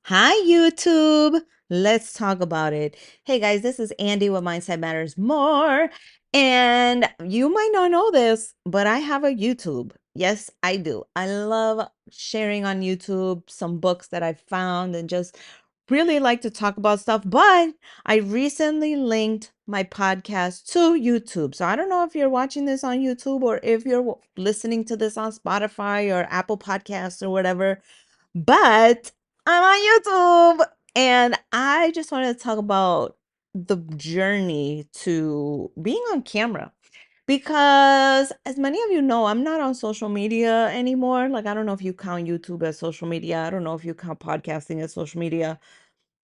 Hi, YouTube. Let's talk about it. Hey, guys, this is Andy with Mindset Matters More. And you might not know this, but I have a YouTube. Yes, I do. I love sharing on YouTube some books that I found and just really like to talk about stuff. But I recently linked my podcast to YouTube. So I don't know if you're watching this on YouTube or if you're listening to this on Spotify or Apple Podcasts or whatever. But I'm on YouTube and I just wanted to talk about the journey to being on camera. Because as many of you know, I'm not on social media anymore. Like, I don't know if you count YouTube as social media. I don't know if you count podcasting as social media.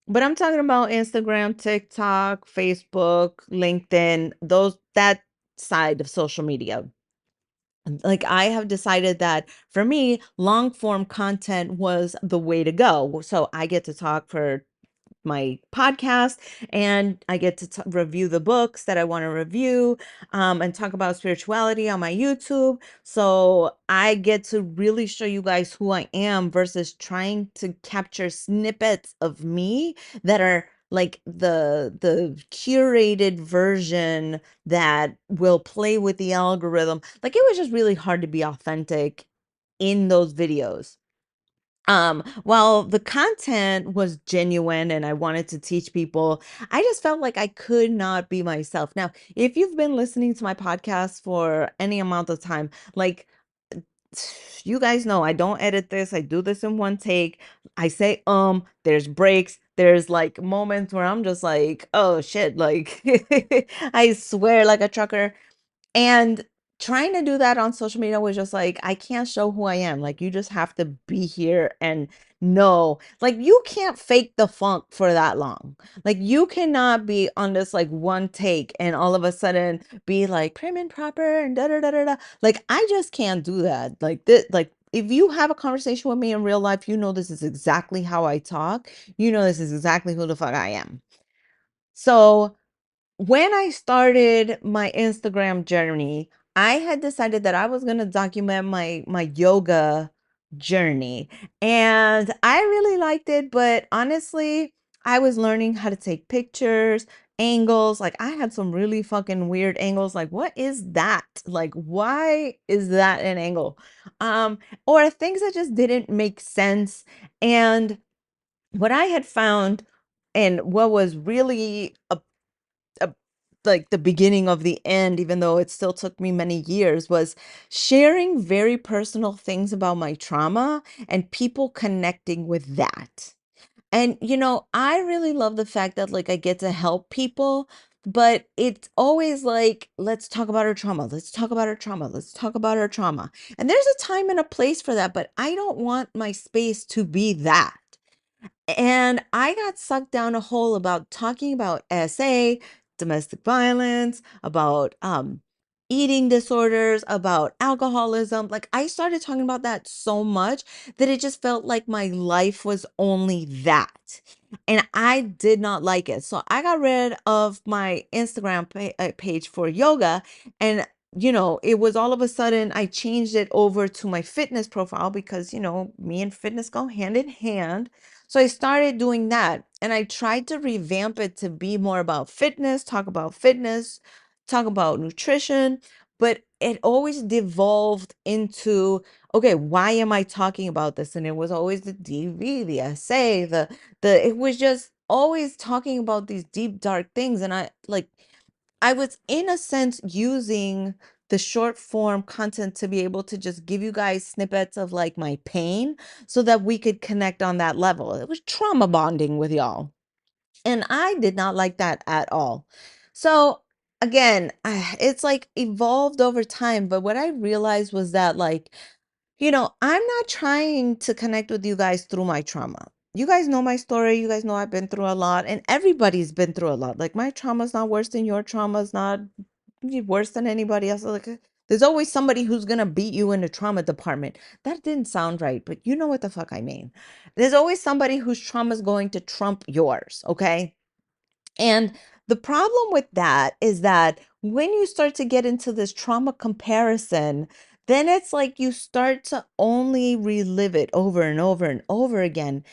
But I'm talking about Instagram, TikTok, Facebook, LinkedIn, those that side of social media. Like, I have decided that for me, long form content was the way to go. So I get to talk for my podcast and I get to review the books that I want to review, and talk about spirituality on my YouTube. So I get to really show you guys who I am versus trying to capture snippets of me that are like the curated version that will play with the algorithm. Like, it was just really hard to be authentic in those videos. While the content was genuine and I wanted to teach people, I just felt like I could not be myself. Now, if you've been listening to my podcast for any amount of time, like, you guys know I don't edit this. I do this in one take. I say there's breaks. There's like moments where I'm just like, oh shit, like I swear like a trucker. And trying to do that on social media was just like, I can't show who I am. Like, you just have to be here and know. Like, you can't fake the funk for that long. Like, you cannot be on this like one take and all of a sudden be like prim and proper and da da da da da. Like, I just can't do that. Like, this, like, if you have a conversation with me in real life, you know this is exactly how I talk. You know this is exactly who the fuck I am. So when I started my Instagram journey, I had decided that I was going to document my yoga journey. And I really liked it, but honestly, I was learning how to take pictures, angles. Like, I had some really fucking weird angles. Like, what is that? Like, why is that an angle? Or things that just didn't make sense. And what I had found and what was really a like the beginning of the end, even though it still took me many years, was sharing very personal things about my trauma and people connecting with that. And I really love the fact that like I get to help people, but it's always like, let's talk about our trauma. Let's talk about our trauma. Let's talk about our trauma. And there's a time and a place for that, but I don't want my space to be that. And I got sucked down a hole about talking about SA, domestic violence, about eating disorders, about alcoholism. Like, I started talking about that so much that it just felt like my life was only that. And I did not like it. So I got rid of my Instagram page for yoga. And it was all of a sudden I changed it over to my fitness profile because, me and fitness go hand in hand. So I started doing that and I tried to revamp it to be more about fitness, talk about nutrition, but it always devolved into, okay, why am I talking about this? And it was always the DV, the essay, it was just always talking about these deep, dark things. And I was in a sense using the short form content to be able to just give you guys snippets of like my pain so that we could connect on that level. It was trauma bonding with y'all. And I did not like that at all. So again, it's like evolved over time. But what I realized was that like, I'm not trying to connect with you guys through my trauma. You guys know my story. You guys know I've been through a lot, and everybody's been through a lot. Like, my trauma's not worse than your trauma's not worse than anybody else. Like, there's always somebody who's gonna beat you in the trauma department. That didn't sound right, but you know what the fuck I mean. There's always somebody whose trauma is going to trump yours, okay? And the problem with that is that when you start to get into this trauma comparison, then it's like you start to only relive it over and over and over again.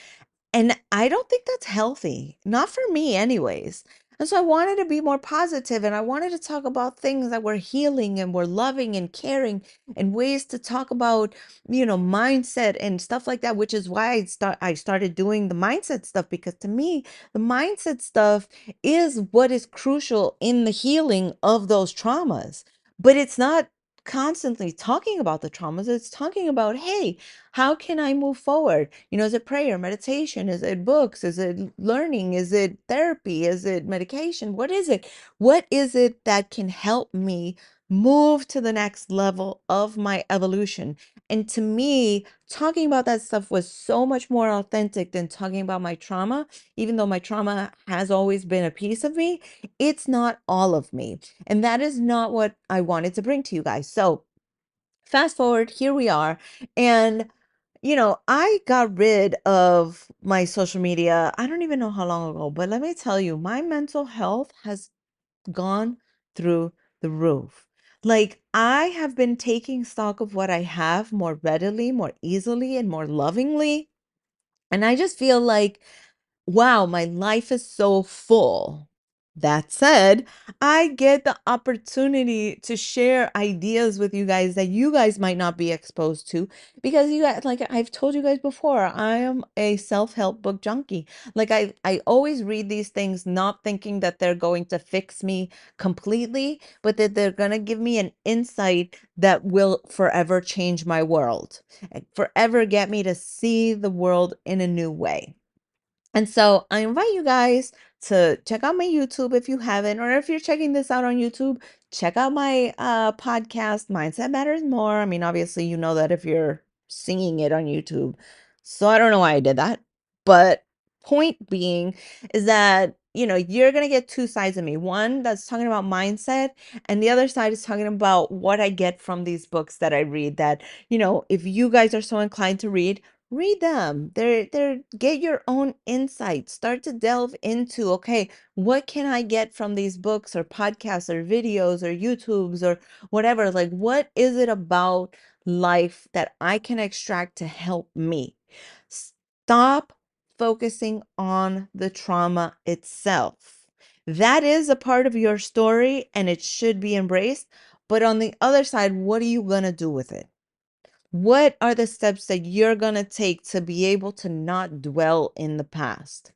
And I don't think that's healthy, not for me, anyways. And so I wanted to be more positive and I wanted to talk about things that were healing and were loving and caring and ways to talk about, mindset and stuff like that, which is why I started doing the mindset stuff because to me, the mindset stuff is what is crucial in the healing of those traumas. But it's not constantly talking about the traumas, it's talking about, hey, how can I move forward? Is it prayer, meditation? Is it books? Is it learning? Is it therapy? Is it medication? What is it? What is it that can help me move to the next level of my evolution? And to me, talking about that stuff was so much more authentic than talking about my trauma. Even though my trauma has always been a piece of me, it's not all of me. And that is not what I wanted to bring to you guys. So, fast forward, here we are. And I got rid of my social media. I don't even know how long ago, but let me tell you, my mental health has gone through the roof. Like, I have been taking stock of what I have more readily, more easily, and more lovingly. And I just feel like, wow, my life is so full. That said, I get the opportunity to share ideas with you guys that you guys might not be exposed to because you guys, like I've told you guys before, I am a self-help book junkie. Like I always read these things not thinking that they're going to fix me completely, but that they're going to give me an insight that will forever change my world and forever get me to see the world in a new way. And so I invite you guys to check out my YouTube if you haven't, or if you're checking this out on YouTube, check out my podcast, Mindset Matters More. I mean, obviously, you know that if you're seeing it on YouTube. So I don't know why I did that. But point being is that, you're going to get two sides of me. One that's talking about mindset, and the other side is talking about what I get from these books that I read. That, if you guys are so inclined to read them. They're get your own insights. Start to delve into, okay, what can I get from these books or podcasts or videos or YouTubes or whatever? Like, what is it about life that I can extract to help me? Stop focusing on the trauma itself. That is a part of your story and it should be embraced. But on the other side, what are you going to do with it? What are the steps that you're going to take to be able to not dwell in the past?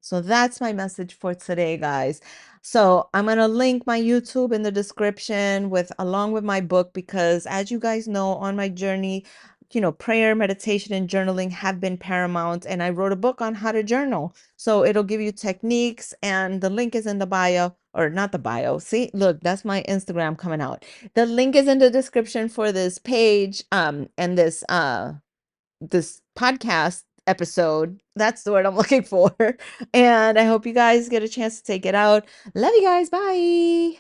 So that's my message for today, guys. So I'm going to link my YouTube in the description along with my book, because as you guys know, on my journey, prayer, meditation, and journaling have been paramount. And I wrote a book on how to journal. So it'll give you techniques, and the link is in the bio, or not the bio. See, look, that's my Instagram coming out. The link is in the description for this page, and this podcast episode. That's the word I'm looking for. And I hope you guys get a chance to take it out. Love you guys. Bye.